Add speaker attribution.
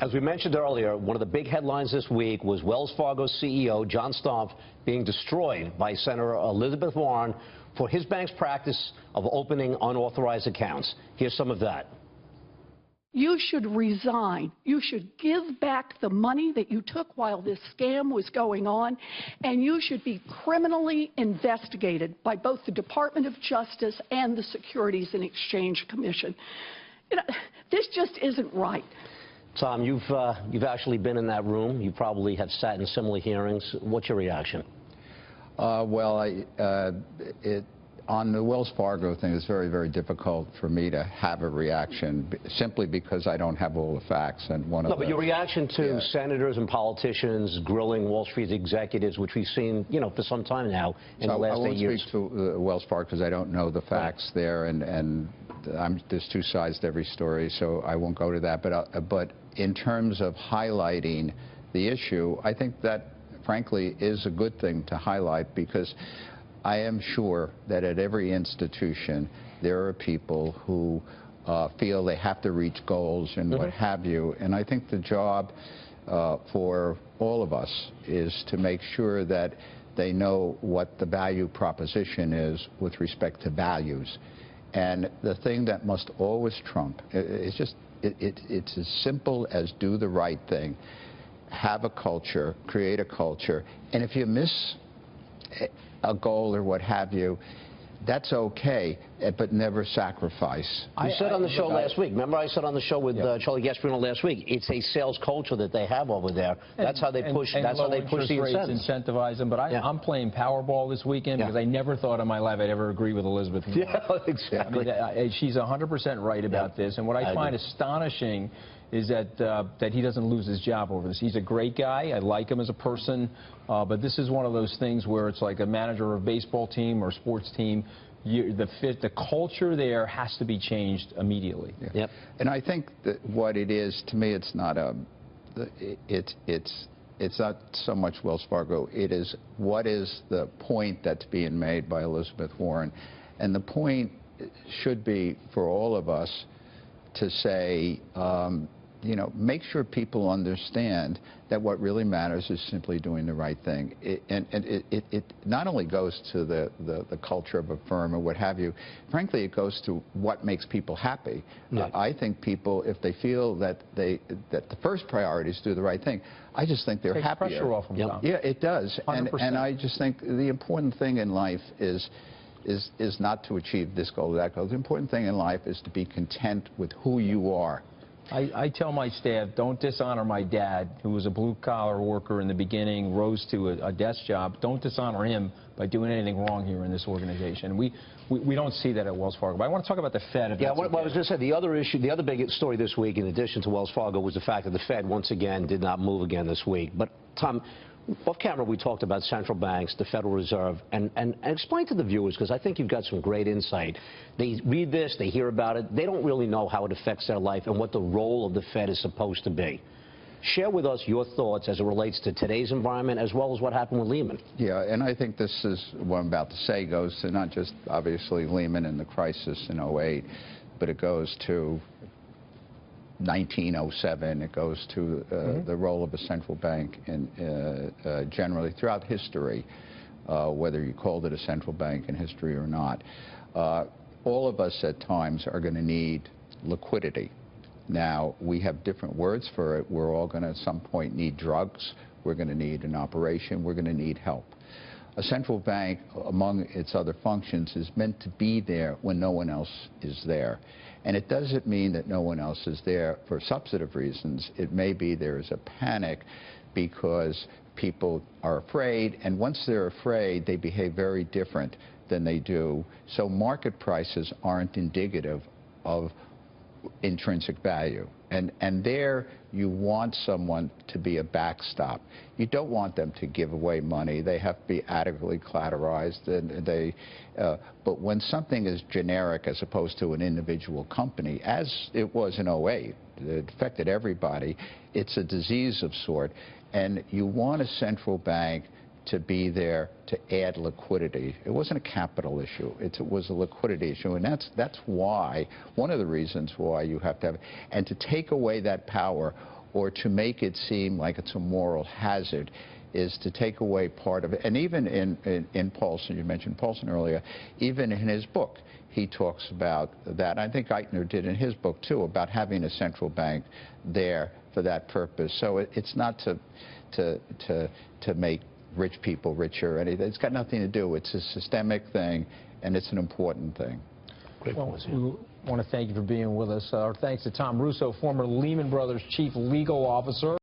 Speaker 1: As we mentioned earlier, one of the big headlines this week was Wells Fargo CEO John Stumpf being destroyed by Senator Elizabeth Warren for his bank's practice of opening unauthorized accounts. Here's some of that.
Speaker 2: You should resign. You should give back the money that you took while this scam was going on, and you should be criminally investigated by both the Department of Justice and the Securities and Exchange Commission. You know, this just isn't right.
Speaker 1: Tom, you've actually been in that room. You probably have sat in similar hearings. What's your reaction?
Speaker 3: On the Wells Fargo thing, it's very, very difficult for me to have a reaction simply because I don't have all the facts. And
Speaker 1: but your reaction to senators and politicians grilling Wall Street executives, which we've seen, for some time now in the last 8 years.
Speaker 3: I won't speak to Wells Fargo because I don't know the facts there, and there's two sides to every story, so I won't go to that. But in terms of highlighting the issue, I think that, frankly, is a good thing to highlight, because I am sure that at every institution there are people who feel they have to reach goals and what have you. And I think the job for all of us is to make sure that they know what the value proposition is with respect to values. And the thing that must always trump, it's as simple as do the right thing, have a culture, create a culture, and if you miss a goal or what have you, that's okay, but never sacrifice.
Speaker 1: I said on the show last week, remember I said on the show with Charlie Gasparino last week, it's a sales culture that they have over there. That's how they push. That's how they push the incentives.
Speaker 4: Incentivize them. But I'm playing Powerball this weekend because I never thought in my life I'd ever agree with Elizabeth Warren.
Speaker 1: Yeah, exactly.
Speaker 4: I mean, she's 100% right about this. And what I find astonishing is that he doesn't lose his job over this. He's a great guy. I like him as a person. But this is one of those things where it's like a manager of a baseball team or sports team. The culture there has to be changed immediately.
Speaker 3: Yeah. Yep. And I think that what it is, to me, it's not it's not so much Wells Fargo. It is, what is the point that's being made by Elizabeth Warren? And the point should be for all of us to say, make sure people understand that what really matters is simply doing the right thing. It not only goes to the culture of a firm or what have you, frankly, it goes to what makes people happy. Yeah. I think people, if they feel that the first priority is to do the right thing, I just think they're happier.
Speaker 4: Pressure off them.
Speaker 3: Yeah, it does.
Speaker 4: 100%.
Speaker 3: And I just think the important thing in life is not to achieve this goal or that goal. The important thing in life is to be content with who you are.
Speaker 4: I tell my staff, don't dishonor my dad, who was a blue-collar worker in the beginning, rose to a desk job. Don't dishonor him by doing anything wrong here in this organization. We don't see that at Wells Fargo. But I want to talk about the Fed.
Speaker 1: Yeah, well, I was going to say, the other issue, the other big story this week, in addition to Wells Fargo, was the fact that the Fed, once again, did not move again this week. But, Tom, off camera, we talked about central banks, the Federal Reserve, and explain to the viewers, because I think you've got some great insight. They read this, they hear about it, they don't really know how it affects their life and what the role of the Fed is supposed to be. Share with us your thoughts as it relates to today's environment as well as what happened with Lehman.
Speaker 3: Yeah, and I think this is what I'm about to say goes to not just, obviously, Lehman and the crisis in '08, but it goes to 1907, it goes to the role of a central bank generally throughout history, whether you called it a central bank in history or not. All of us at times are going to need liquidity. Now, we have different words for it. We're all going to at some point need drugs. We're going to need an operation. We're going to need help. A central bank, among its other functions, is meant to be there when no one else is there. And it doesn't mean that no one else is there for substantive reasons. It may be there is a panic because people are afraid, and once they're afraid, they behave very different than they do. So market prices aren't indicative of intrinsic value. And there you want someone to be a backstop. You don't want them to give away money. They have to be adequately collateralized. But when something is generic as opposed to an individual company, as it was in '08, it affected everybody, it's a disease of sort. And you want a central bank to be there to add liquidity. It wasn't a capital issue. It was a liquidity issue, and that's why, one of the reasons why you have to have, and to take away that power or to make it seem like it's a moral hazard is to take away part of it. And even in Paulson, you mentioned Paulson earlier, even in his book, he talks about that. I think Geithner did in his book, too, about having a central bank there for that purpose. So it's not to make rich people richer or anything. It's got nothing to do. It's a systemic thing, and it's an important thing.
Speaker 4: Well, we want to thank you for being with us. Our thanks to Tom Russo, former Lehman Brothers Chief Legal Officer.